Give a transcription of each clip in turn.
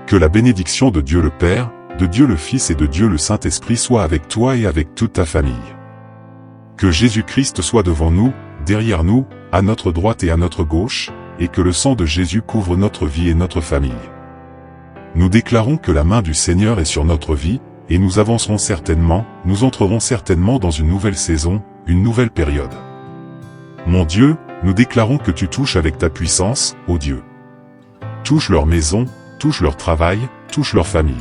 Que la bénédiction de Dieu le Père, de Dieu le Fils et de Dieu le Saint-Esprit soit avec toi et avec toute ta famille. Que Jésus-Christ soit devant nous, derrière nous, à notre droite et à notre gauche, et que le sang de Jésus couvre notre vie et notre famille. Nous déclarons que la main du Seigneur est sur notre vie, et nous avancerons certainement, nous entrerons certainement dans une nouvelle saison, une nouvelle période. Mon Dieu, nous déclarons que tu touches avec ta puissance, ô Dieu. Touche leur maison, touche leur travail, touche leur famille.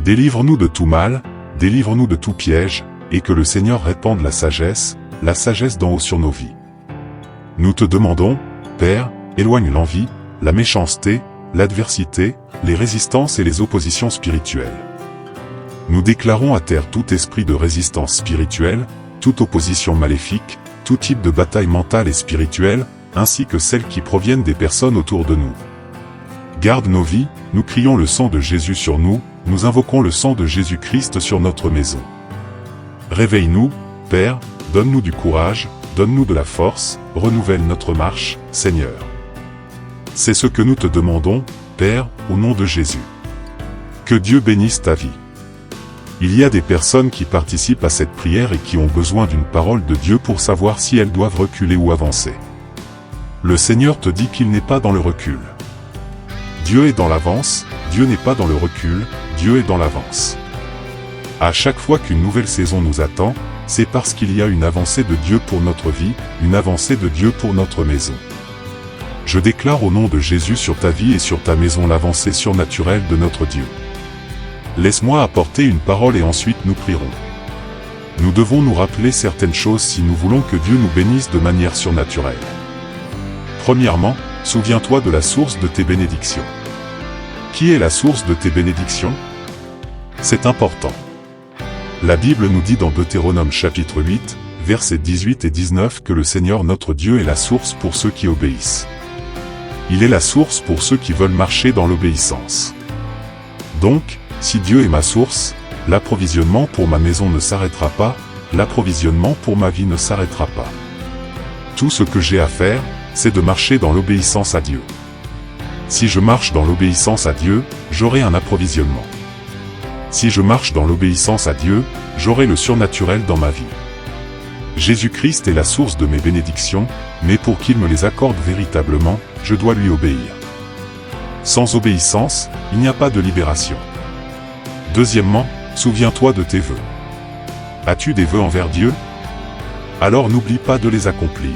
Délivre-nous de tout mal, délivre-nous de tout piège, et que le Seigneur répande la sagesse d'en haut sur nos vies. Nous te demandons, Père, éloigne l'envie, la méchanceté, l'adversité, les résistances et les oppositions spirituelles. Nous déclarons à terre tout esprit de résistance spirituelle, toute opposition maléfique, tout type de bataille mentale et spirituelle, ainsi que celles qui proviennent des personnes autour de nous. Garde nos vies, nous crions le sang de Jésus sur nous, nous invoquons le sang de Jésus-Christ sur notre maison. Réveille-nous, Père, donne-nous du courage, donne-nous de la force, renouvelle notre marche, Seigneur. C'est ce que nous te demandons, Père, au nom de Jésus. Que Dieu bénisse ta vie. Il y a des personnes qui participent à cette prière et qui ont besoin d'une parole de Dieu pour savoir si elles doivent reculer ou avancer. Le Seigneur te dit qu'il n'est pas dans le recul. Dieu est dans l'avance, Dieu n'est pas dans le recul, Dieu est dans l'avance. À chaque fois qu'une nouvelle saison nous attend, c'est parce qu'il y a une avancée de Dieu pour notre vie, une avancée de Dieu pour notre maison. Je déclare au nom de Jésus sur ta vie et sur ta maison l'avancée surnaturelle de notre Dieu. Laisse-moi apporter une parole et ensuite nous prierons. Nous devons nous rappeler certaines choses si nous voulons que Dieu nous bénisse de manière surnaturelle. Premièrement, souviens-toi de la source de tes bénédictions. Qui est la source de tes bénédictions? C'est important. La Bible nous dit dans Deutéronome chapitre 8, versets 18 et 19 que le Seigneur notre Dieu est la source pour ceux qui obéissent. Il est la source pour ceux qui veulent marcher dans l'obéissance. Donc, si Dieu est ma source, l'approvisionnement pour ma maison ne s'arrêtera pas, l'approvisionnement pour ma vie ne s'arrêtera pas. Tout ce que j'ai à faire, c'est de marcher dans l'obéissance à Dieu. Si je marche dans l'obéissance à Dieu, j'aurai un approvisionnement. Si je marche dans l'obéissance à Dieu, j'aurai le surnaturel dans ma vie. Jésus-Christ est la source de mes bénédictions, mais pour qu'il me les accorde véritablement, je dois lui obéir. Sans obéissance, il n'y a pas de libération. Deuxièmement, souviens-toi de tes vœux. As-tu des vœux envers Dieu? Alors n'oublie pas de les accomplir.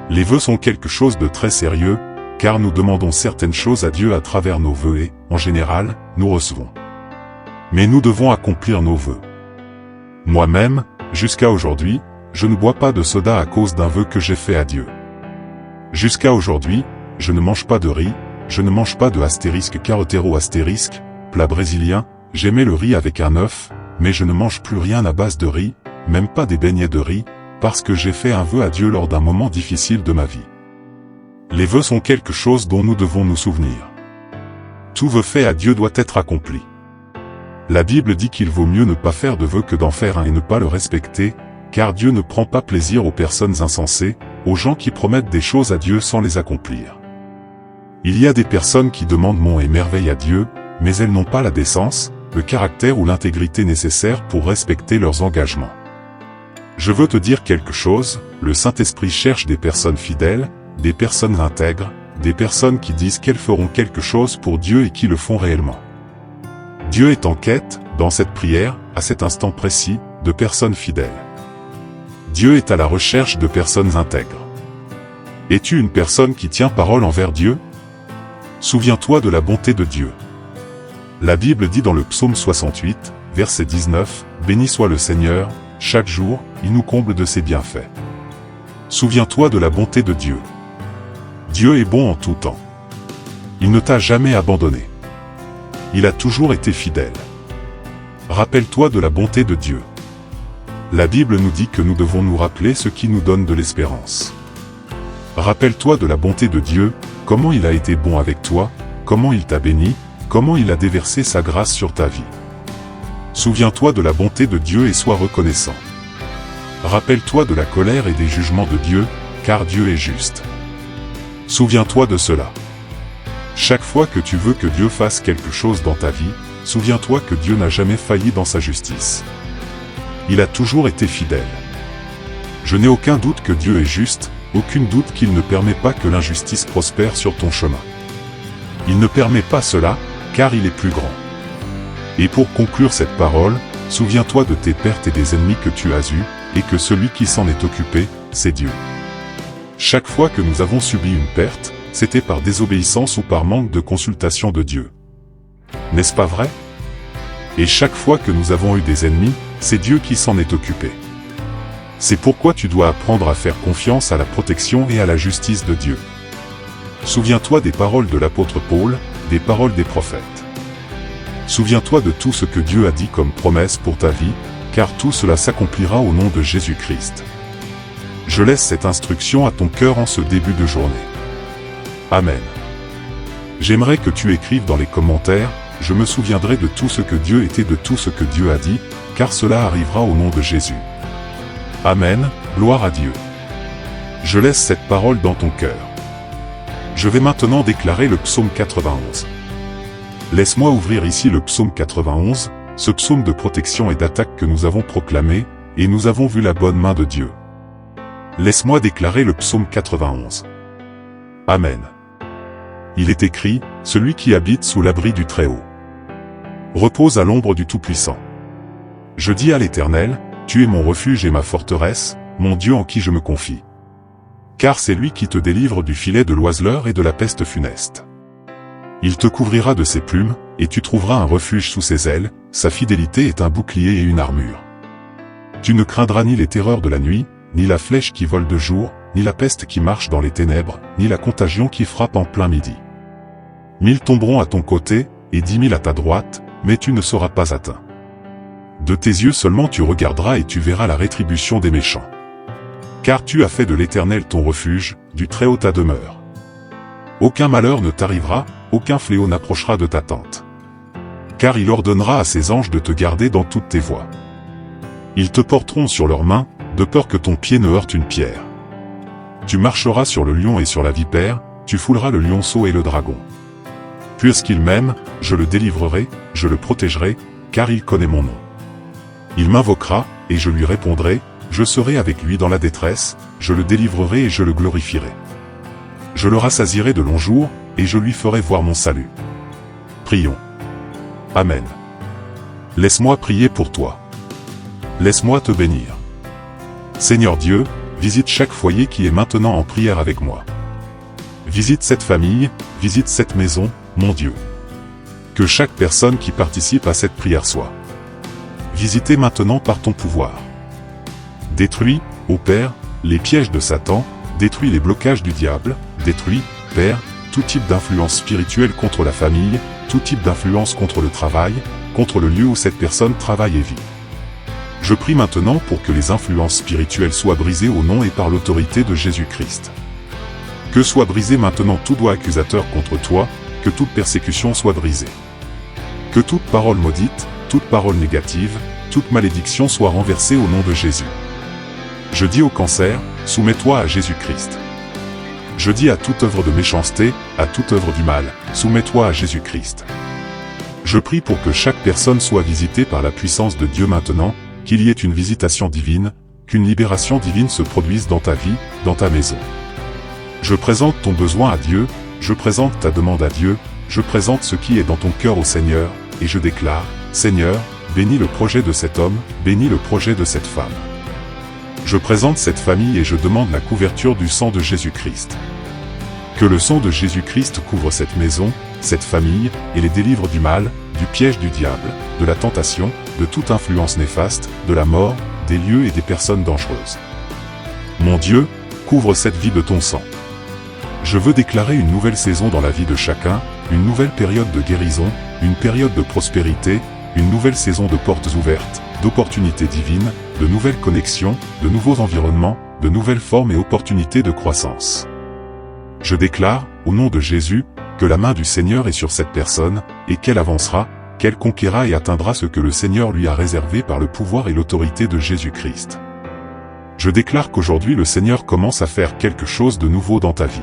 Les vœux sont quelque chose de très sérieux, car nous demandons certaines choses à Dieu à travers nos vœux et, en général, nous recevons. Mais nous devons accomplir nos vœux. Moi-même, jusqu'à aujourd'hui, je ne bois pas de soda à cause d'un vœu que j'ai fait à Dieu. Jusqu'à aujourd'hui, je ne mange pas de riz, je ne mange pas de astérisque carotero astérisque, plat brésilien, j'aimais le riz avec un œuf, mais je ne mange plus rien à base de riz, même pas des beignets de riz, parce que j'ai fait un vœu à Dieu lors d'un moment difficile de ma vie. Les vœux sont quelque chose dont nous devons nous souvenir. Tout vœu fait à Dieu doit être accompli. La Bible dit qu'il vaut mieux ne pas faire de vœux que d'en faire un et ne pas le respecter, car Dieu ne prend pas plaisir aux personnes insensées, aux gens qui promettent des choses à Dieu sans les accomplir. Il y a des personnes qui demandent monts et merveilles à Dieu, mais elles n'ont pas la décence, le caractère ou l'intégrité nécessaires pour respecter leurs engagements. Je veux te dire quelque chose, le Saint-Esprit cherche des personnes fidèles, des personnes intègres, des personnes qui disent qu'elles feront quelque chose pour Dieu et qui le font réellement. Dieu est en quête, dans cette prière, à cet instant précis, de personnes fidèles. Dieu est à la recherche de personnes intègres. Es-tu une personne qui tient parole envers Dieu? Souviens-toi de la bonté de Dieu. La Bible dit dans le psaume 68, verset 19, « Béni soit le Seigneur, chaque jour, il nous comble de ses bienfaits. » Souviens-toi de la bonté de Dieu. Dieu est bon en tout temps. Il ne t'a jamais abandonné. Il a toujours été fidèle. Rappelle-toi de la bonté de Dieu. La Bible nous dit que nous devons nous rappeler ce qui nous donne de l'espérance. Rappelle-toi de la bonté de Dieu, comment il a été bon avec toi, comment il t'a béni, comment il a déversé sa grâce sur ta vie. Souviens-toi de la bonté de Dieu et sois reconnaissant. Rappelle-toi de la colère et des jugements de Dieu, car Dieu est juste. Souviens-toi de cela. Chaque fois que tu veux que Dieu fasse quelque chose dans ta vie, souviens-toi que Dieu n'a jamais failli dans sa justice. Il a toujours été fidèle. Je n'ai aucun doute que Dieu est juste, aucun doute qu'il ne permet pas que l'injustice prospère sur ton chemin. Il ne permet pas cela, car il est plus grand. Et pour conclure cette parole, souviens-toi de tes pertes et des ennemis que tu as eus, et que celui qui s'en est occupé, c'est Dieu. Chaque fois que nous avons subi une perte, c'était par désobéissance ou par manque de consultation de Dieu. N'est-ce pas vrai? Et chaque fois que nous avons eu des ennemis, c'est Dieu qui s'en est occupé. C'est pourquoi tu dois apprendre à faire confiance à la protection et à la justice de Dieu. Souviens-toi des paroles de l'apôtre Paul, des paroles des prophètes. Souviens-toi de tout ce que Dieu a dit comme promesse pour ta vie, car tout cela s'accomplira au nom de Jésus-Christ. Je laisse cette instruction à ton cœur en ce début de journée. Amen. J'aimerais que tu écrives dans les commentaires, je me souviendrai de tout ce que Dieu était, de tout ce que Dieu a dit, car cela arrivera au nom de Jésus. Amen, gloire à Dieu. Je laisse cette parole dans ton cœur. Je vais maintenant déclarer le psaume 91. Laisse-moi ouvrir ici le psaume 91, ce psaume de protection et d'attaque que nous avons proclamé, et nous avons vu la bonne main de Dieu. Laisse-moi déclarer le psaume 91. Amen. Il est écrit, celui qui habite sous l'abri du Très-Haut repose à l'ombre du Tout-Puissant. Je dis à l'Éternel, tu es mon refuge et ma forteresse, mon Dieu en qui je me confie. Car c'est lui qui te délivre du filet de l'oiseleur et de la peste funeste. Il te couvrira de ses plumes, et tu trouveras un refuge sous ses ailes, sa fidélité est un bouclier et une armure. Tu ne craindras ni les terreurs de la nuit, ni la flèche qui vole de jour, ni la peste qui marche dans les ténèbres, ni la contagion qui frappe en plein midi. 1000 tomberont à ton côté, et 10 000 à ta droite, mais tu ne seras pas atteint. De tes yeux seulement tu regarderas et tu verras la rétribution des méchants. Car tu as fait de l'Éternel ton refuge, du Très-Haut ta demeure. Aucun malheur ne t'arrivera, aucun fléau n'approchera de ta tente. Car il ordonnera à ses anges de te garder dans toutes tes voies. Ils te porteront sur leurs mains, de peur que ton pied ne heurte une pierre. Tu marcheras sur le lion et sur la vipère, tu fouleras le lionceau et le dragon. Puisqu'il m'aime, je le délivrerai, je le protégerai, car il connaît mon nom. Il m'invoquera, et je lui répondrai, je serai avec lui dans la détresse, je le délivrerai et je le glorifierai. Je le rassasierai de longs jours, et je lui ferai voir mon salut. Prions. Amen. Laisse-moi prier pour toi. Laisse-moi te bénir. Seigneur Dieu, visite chaque foyer qui est maintenant en prière avec moi. Visite cette famille, visite cette maison, mon Dieu. Que chaque personne qui participe à cette prière soit visitée maintenant par ton pouvoir. Détruis, ô Père, les pièges de Satan, détruis les blocages du diable, détruis, Père, tout type d'influence spirituelle contre la famille, tout type d'influence contre le travail, contre le lieu où cette personne travaille et vit. Je prie maintenant pour que les influences spirituelles soient brisées au nom et par l'autorité de Jésus-Christ. Que soit brisé maintenant tout doigt accusateur contre toi, que toute persécution soit brisée. Que toute parole maudite, toute parole négative, toute malédiction soit renversée au nom de Jésus. Je dis au cancer, soumets-toi à Jésus-Christ. Je dis à toute œuvre de méchanceté, à toute œuvre du mal, soumets-toi à Jésus-Christ. Je prie pour que chaque personne soit visitée par la puissance de Dieu maintenant, qu'il y ait une visitation divine, qu'une libération divine se produise dans ta vie, dans ta maison. Je présente ton besoin à Dieu, je présente ta demande à Dieu, je présente ce qui est dans ton cœur au Seigneur, et je déclare, Seigneur, bénis le projet de cet homme, bénis le projet de cette femme. Je présente cette famille et je demande la couverture du sang de Jésus-Christ. Que le sang de Jésus-Christ couvre cette maison, cette famille, et les délivre du mal, du piège du diable, de la tentation, de toute influence néfaste, de la mort, des lieux et des personnes dangereuses. Mon Dieu, couvre cette vie de ton sang. Je veux déclarer une nouvelle saison dans la vie de chacun, une nouvelle période de guérison, une période de prospérité, une nouvelle saison de portes ouvertes, d'opportunités divines, de nouvelles connexions, de nouveaux environnements, de nouvelles formes et opportunités de croissance. Je déclare, au nom de Jésus, que la main du Seigneur est sur cette personne, et qu'elle avancera, qu'elle conquérera et atteindra ce que le Seigneur lui a réservé par le pouvoir et l'autorité de Jésus-Christ. Je déclare qu'aujourd'hui le Seigneur commence à faire quelque chose de nouveau dans ta vie.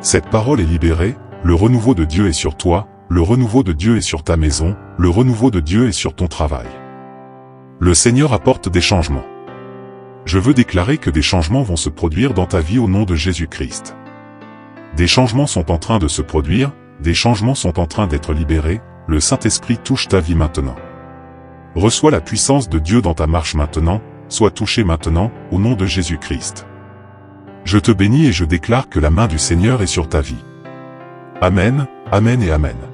Cette parole est libérée, le renouveau de Dieu est sur toi, le renouveau de Dieu est sur ta maison, le renouveau de Dieu est sur ton travail. Le Seigneur apporte des changements. Je veux déclarer que des changements vont se produire dans ta vie au nom de Jésus-Christ. Des changements sont en train de se produire, des changements sont en train d'être libérés, le Saint-Esprit touche ta vie maintenant. Reçois la puissance de Dieu dans ta marche maintenant, sois touché maintenant, au nom de Jésus-Christ. Je te bénis et je déclare que la main du Seigneur est sur ta vie. Amen, Amen et Amen.